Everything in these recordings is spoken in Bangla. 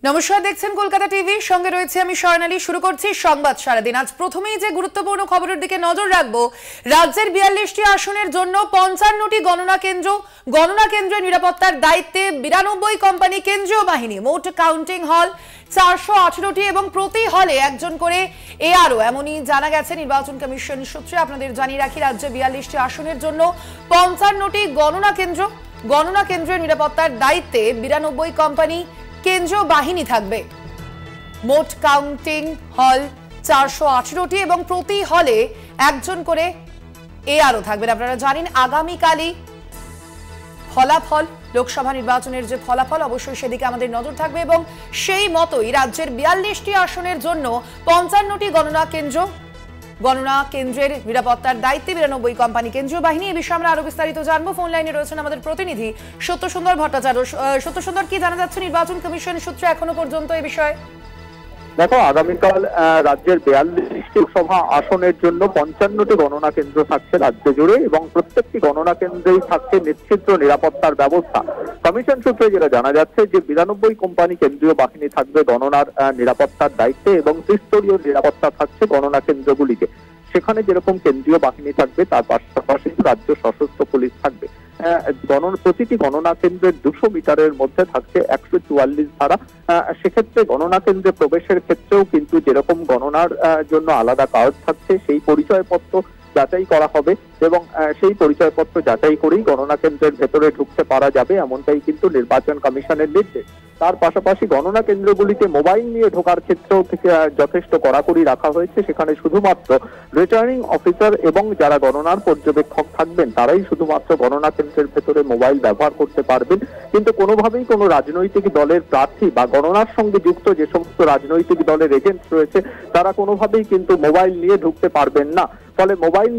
নমস্কার, দেখছেন কলকাতা টিভি, সঙ্গে রয়েছে আমি স্বর্ণালী। শুরু করছি সংবাদ সারাদিন। আজ প্রথমেই যে গুরুত্বপূর্ণ খবরের দিকে নজর রাখবো, রাজ্যের 42টি আসনের জন্য 55টি গণনা কেন্দ্রের নিরাপত্তার দায়িত্বে 92 কোম্পানি কেন্দ্রীয় বাহিনী। মোট কাউন্টিং হল 418টি এবং প্রতি হলে একজন করে এআরও, এমনই জানা গেছে নির্বাচন কমিশন সূত্রে। আপনাদের জানিয়ে রাখি, রাজ্যে 42টি আসনের জন্য 55টি গণনা কেন্দ্রের নিরাপত্তার দায়িত্বে 92 কোম্পানি কেন্দ্রীয় বাহিনী থাকবে। মোট কাউন্টিং হল 418টি এবং প্রতি হলে একজন করে এআরও থাকবেন। আপনারা জানেন, আগামীকালই ফলাফল, লোকসভা নির্বাচনের যে ফলাফল, অবশ্যই সেদিকে আমাদের নজর থাকবে এবং সেই মতোই রাজ্যের 42টি আসনের জন্য 55টি গণনা কেন্দ্রের নিরাপত্তার দায়িত্বে 92 কোম্পানি কেন্দ্রীয় বাহিনী। এই বিষয়ে আমরা আরো বিস্তারিত জানবো। ফোন লাইনে রয়েছেন আমাদের প্রতিনিধি সত্যসুন্দর ভট্টাচার্য। সত্যসুন্দর, কি জানা যাচ্ছে নির্বাচন কমিশন সূত্রে এখনো পর্যন্ত এই বিষয়ে? দেখো, আগামীকাল রাজ্যের 42টি লোকসভা আসনের জন্য 55টি গণনা কেন্দ্র থাকছে রাজ্য জুড়ে এবং প্রত্যেকটি গণনা কেন্দ্রেই থাকছে নিশ্চিদ্র নিরাপত্তার ব্যবস্থা। কমিশন সূত্রে যেটা জানা যাচ্ছে যে 92 কোম্পানি কেন্দ্রীয় বাহিনী থাকবে গণনার নিরাপত্তার দায়িত্বে এবং ত্রিস্তরীয় নিরাপত্তা থাকছে গণনা কেন্দ্রগুলিকে। সেখানে যেরকম কেন্দ্রীয় বাহিনী থাকবে, তার পাশাপাশি রাজ্য সশস্ত্র পুলিশ থাকবে। প্রতিটি গণনা কেন্দ্রের 200 মিটারের মধ্যে থাকছে 144 ধারা। সেক্ষেত্রে গণনা কেন্দ্রে প্রবেশের ক্ষেত্রেও কিন্তু যেরকম গণনার জন্য আলাদা কার্ড থাকছে, সেই পরিচয়পত্র যাচাই করা হবে এবং সেই পরিচয়পত্র যাচাই করেই গণনা কেন্দ্রের ভেতরে ঢুকতে পারা যাবে, এমনটাই কিন্তু নির্বাচন কমিশনের নির্দেশ। তার পাশাপাশি গণনা কেন্দ্রগুলিতে মোবাইল নিয়ে ঢোকার ক্ষেত্রেও থেকে যথেষ্ট কড়াকড়ি রাখা হয়েছে। সেখানে শুধুমাত্র রিটার্নিং অফিসার এবং যারা গণনার পর্যবেক্ষক থাকবেন, তারাই শুধুমাত্র গণনা কেন্দ্রের ভেতরে মোবাইল ব্যবহার করতে পারবেন। কিন্তু কোনোভাবেই কোনো রাজনৈতিক দলের প্রার্থী বা গণনার সঙ্গে যুক্ত যে সমস্ত রাজনৈতিক দলের এজেন্ট রয়েছে, তারা কোনোভাবেই কিন্তু মোবাইল নিয়ে ঢুকতে পারবেন না। ফলে মোবাইল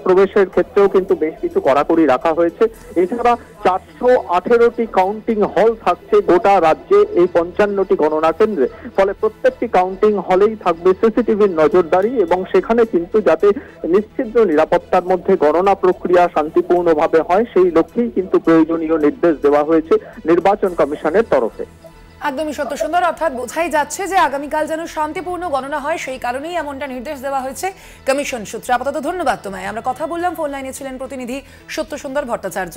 প্রবেশের ক্ষেত্রেও কিন্তু বেশ কিছু কড়াকড়ি রাখা হয়েছে। এছাড়া 418টি কাউন্টিং হল থাকছে গোটা রাজ্যে এই 55টি গণনা কেন্দ্রে। ফলে প্রত্যেকটি কাউন্টিং হলেই থাকবে সিসিটিভির নজরদারি এবং সেখানে কিন্তু যাতে নিশ্চিদ্র নিরাপত্তার মধ্যে গণনা প্রক্রিয়া শান্তিপূর্ণভাবে হয়, সেই লক্ষ্যেই কিন্তু প্রয়োজনীয় নির্দেশ দেওয়া হয়েছে নির্বাচন কমিশনের তরফে। একদমই সত্য সুন্দর, অর্থাৎ বোঝাই যাচ্ছে যে আগামীকাল যেন শান্তিপূর্ণ গণনা হয়, সেই কারণেই এমনটা নির্দেশ দেওয়া হয়েছে কমিশন সূত্রে। আপাতত ধন্যবাদ তোমায়। আমরা কথা বললাম, ফোন লাইনে ছিলেন প্রতিনিধি সত্য সুন্দর ভট্টাচার্য।